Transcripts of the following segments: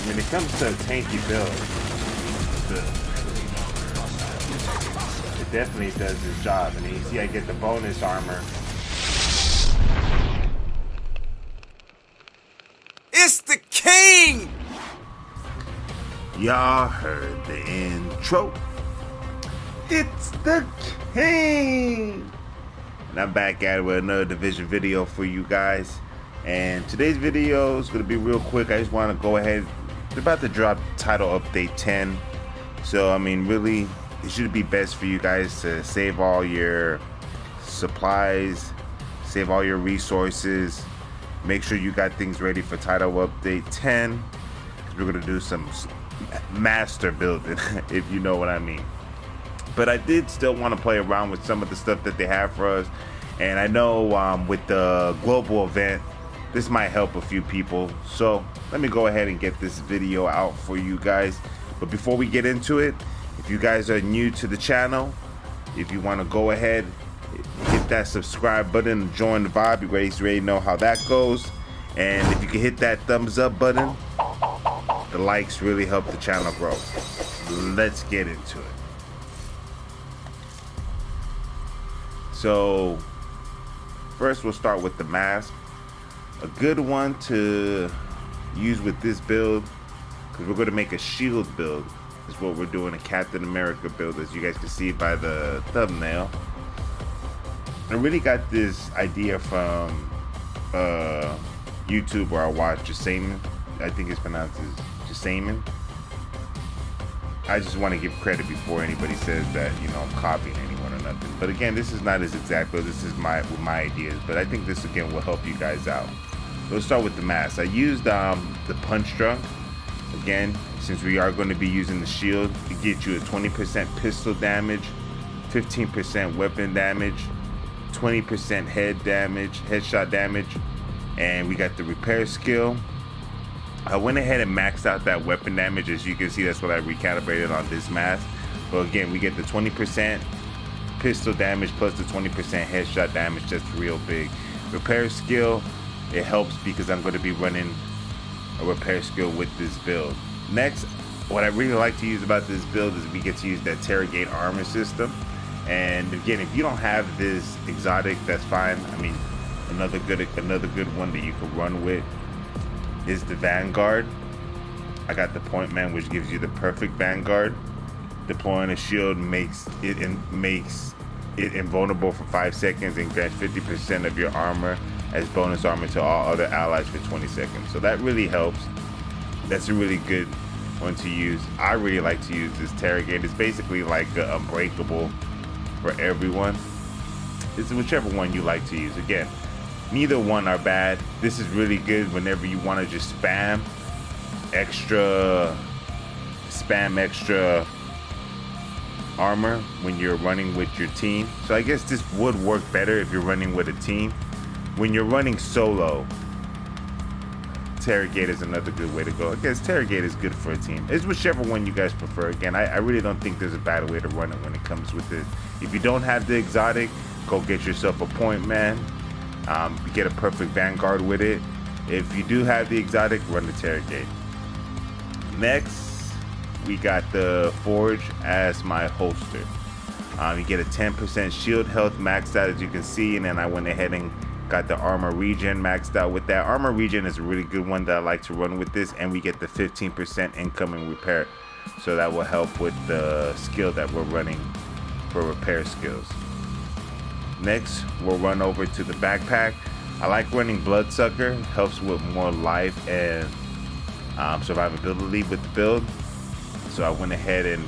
when it comes to a tanky build, it definitely does its job. And you see I get the bonus armor. It's the king! Y'all heard the intro. It's the king! And I'm back at it with another Division video for you guys. And today's video is going to be real quick. I just want to go ahead. They're about to drop title update 10. So, I mean, really, it should be best for you guys to save all your supplies, save all your resources. Make sure you got things ready for title update 10. Because we're going to do some master building, if you know what I mean. But I did still want to play around with some of the stuff that they have for us. And I know with the global event, this might help a few people. So let me go ahead and get this video out for you guys. But before we get into it, if you guys are new to the channel, if you want to go ahead, hit that subscribe button and join the vibe. You guys already know how that goes. And if you can hit that thumbs up button, the likes really help the channel grow. Let's get into it. So first we'll start with the mask. A good one to use with this build, because we're going to make a shield build, is what we're doing, a Captain America build, as you guys can see by the thumbnail. I really got this idea from YouTube where I watched Jasamin. I think it's pronounced as Jasamin. I just want to give credit before anybody says that, you know, I'm copying anyone or nothing. But again, this is not as exact, but this is my ideas. But I think this again will help you guys out. Let's start with the mask. I used the punch drunk. Again, since we are going to be using the shield, it gets you a 20% pistol damage, 15% weapon damage, 20% headshot damage, and we got the repair skill. I went ahead and maxed out that weapon damage. As you can see, that's what I recalibrated on this mask. But again, we get the 20% pistol damage plus the 20% headshot damage. That's real big. Repair skill, it helps because I'm going to be running a repair skill with this build. Next, what I really like to use about this build is we get to use that Terragate armor system. And again, if you don't have this exotic, that's fine. I mean, another good one that you can run with is the Vanguard. I got the Point Man, which gives you the perfect Vanguard. Deploying a shield makes it invulnerable for 5 seconds and grants 50% of your armor as bonus armor to all other allies for 20 seconds. So that really helps. That's a really good one to use. I really like to use this Terragate. It's basically like unbreakable for everyone. It's whichever one you like to use. Again, neither one are bad. This is really good whenever you want to just spam extra armor when you're running with your team. So I guess this would work better if you're running with a team. When you're running solo, Terragate is another good way to go. I guess Terragate is good for a team. It's whichever one you guys prefer. Again, I really don't think there's a bad way to run it when it comes with it. If you don't have the exotic, go get yourself a Point Man. Get a perfect Vanguard with it. If you do have the exotic, run the Terragate. Next, we got the Forge as my holster. You get a 10% shield health maxed out, as you can see, and then I went ahead and got the armor regen maxed out with that. Armor regen is a really good one that I like to run with this, and we get the 15% incoming repair. So that will help with the skill that we're running for repair skills. Next, we'll run over to the backpack. I like running Bloodsucker. It helps with more life and survivability with the build. So I went ahead and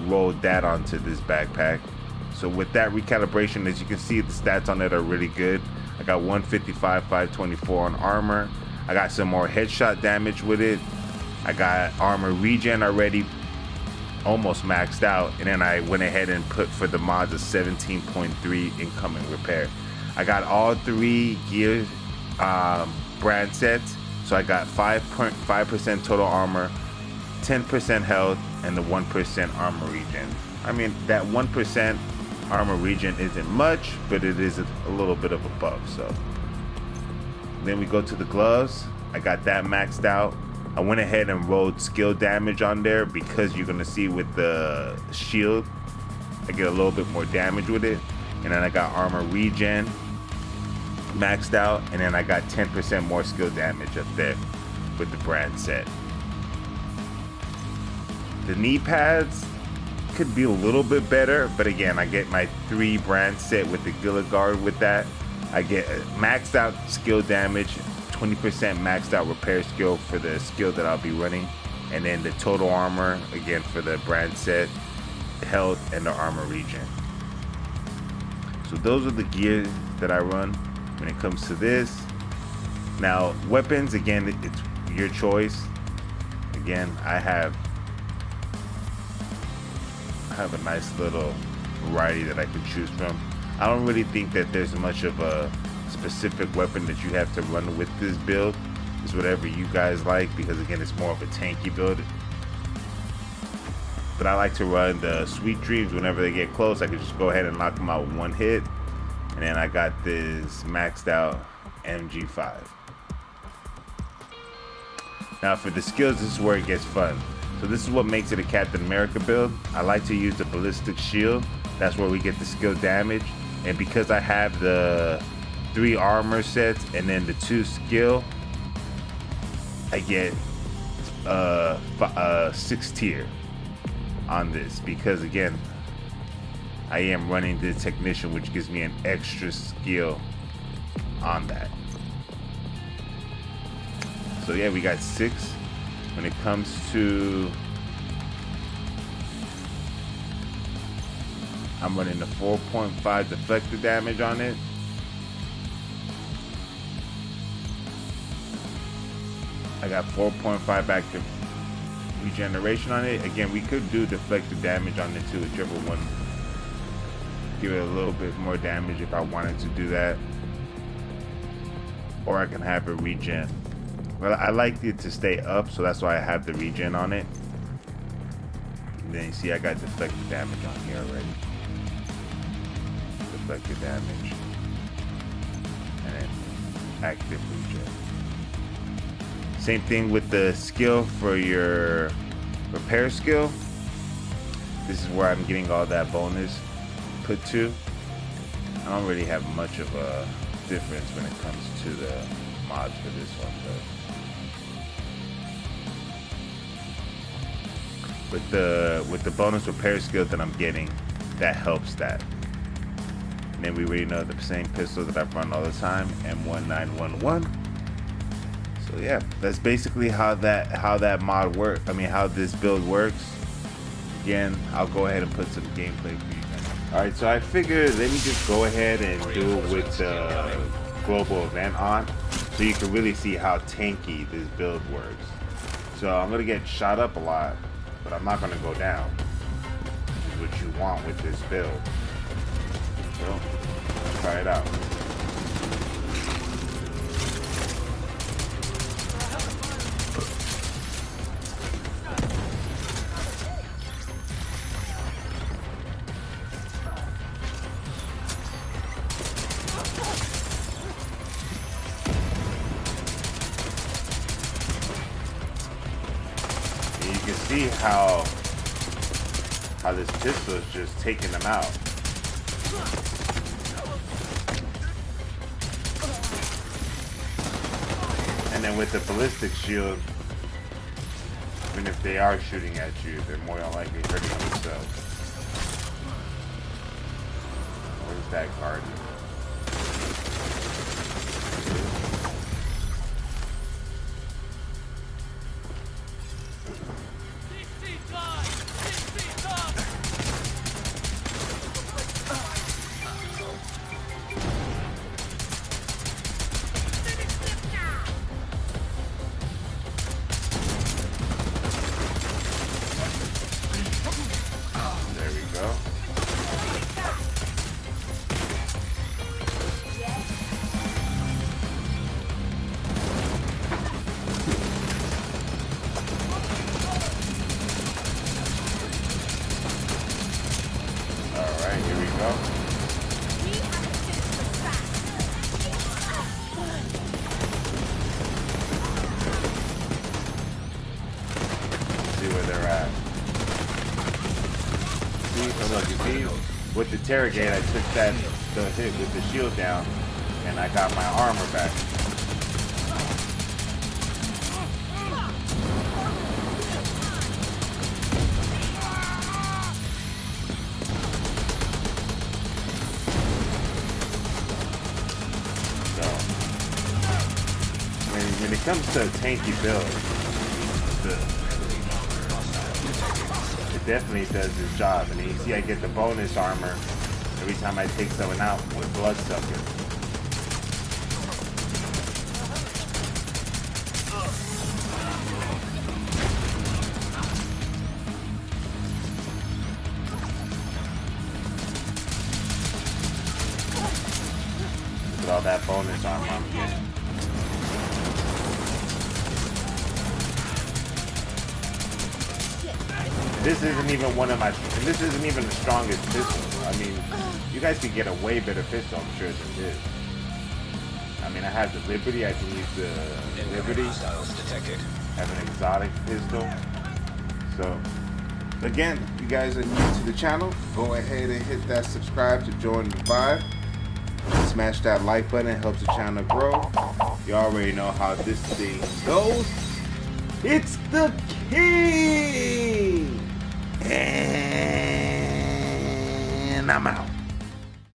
rolled that onto this backpack. So with that recalibration, as you can see, the stats on it are really good. I got 155, 524 on armor. I got some more headshot damage with it. I got armor regen already almost maxed out, and then I went ahead and put for the mods a 17.3 incoming repair. I got all 3 gear brand sets, so I got 5% total armor, 10% health, and the 1% armor regen. I mean, that 1% armor regen isn't much, but it is a little bit of a buff. So then we go to the gloves. I got that maxed out. I went ahead and rolled skill damage on there because you're gonna see with the shield, I get a little bit more damage with it. And then I got armor regen maxed out, and then I got 10% more skill damage up there with the brand set. The knee pads could be a little bit better, but again, I get my 3 brand set with the Gilligard with that. I get maxed out skill damage, 20% maxed out repair skill for the skill that I'll be running, and then the total armor again for the brand set, health, and the armor regen. So those are the gear that I run when it comes to this. Now weapons, again, it's your choice. Again, I have a nice little variety that I could choose from. I don't really think that there's much of a specific weapon that you have to run with this build. It's whatever you guys like, because again, it's more of a tanky build. But I like to run the Sweet Dreams. Whenever they get close, I can just go ahead and knock them out with 1 hit. And then I got this maxed out MG5. Now for the skills, this is where it gets fun. So this is what makes it a Captain America build. I like to use the Ballistic Shield. That's where we get the skill damage. And because I have the 3 armor sets and then the 2 skill, I get 6 tier on this, because again, I am running the Technician, which gives me an extra skill on that. So yeah, we got 6. When it comes to, I'm running the 4.5 deflector damage on it. I got 4.5 active regeneration on it. Again, we could do deflector damage on it too, whichever one. Give it a little bit more damage if I wanted to do that. Or I can have it regen. Well, I like it to stay up, so that's why I have the regen on it. And then you see I got deflector damage on here already. Deflector damage. And then active regen. Same thing with the skill for your repair skill. This is where I'm getting all that bonus put to. I don't really have much of a difference when it comes to the mods for this one, though. With the bonus repair skill that I'm getting, that helps that. And then we already know the same pistol that I've run all the time, M1911. So yeah, that's basically how that mod works. I mean, how this build works. Again, I'll go ahead and put some gameplay for you guys. All right, so I figured let me just go ahead and do it with the global event on, so you can really see how tanky this build works. So I'm gonna get shot up a lot, but I'm not gonna go down, which is what you want with this build. So let's try it out. You can see how this pistol is just taking them out. And then with the ballistic shield, even if they are shooting at you, they're more than likely hurting themselves. Where's that guardian? And look, you see, with the Terragate, I took the hit with the shield down, and I got my armor back. So, when it comes to a tanky build, it definitely does its job. And you see I get the bonus armor every time I take someone out with Bloodsucker. Look at all that bonus armor I'm getting. This isn't even one of my, and this isn't even the strongest pistol. I mean, you guys can get a way better pistol, I'm sure, than this. I mean, I have the Liberty. I can use the Liberty. I have an exotic pistol. So, again, if you guys are new to the channel, go ahead and hit that subscribe to join the vibe. Smash that like button. It helps the channel grow. You already know how this thing goes. It's the king! And I'm out.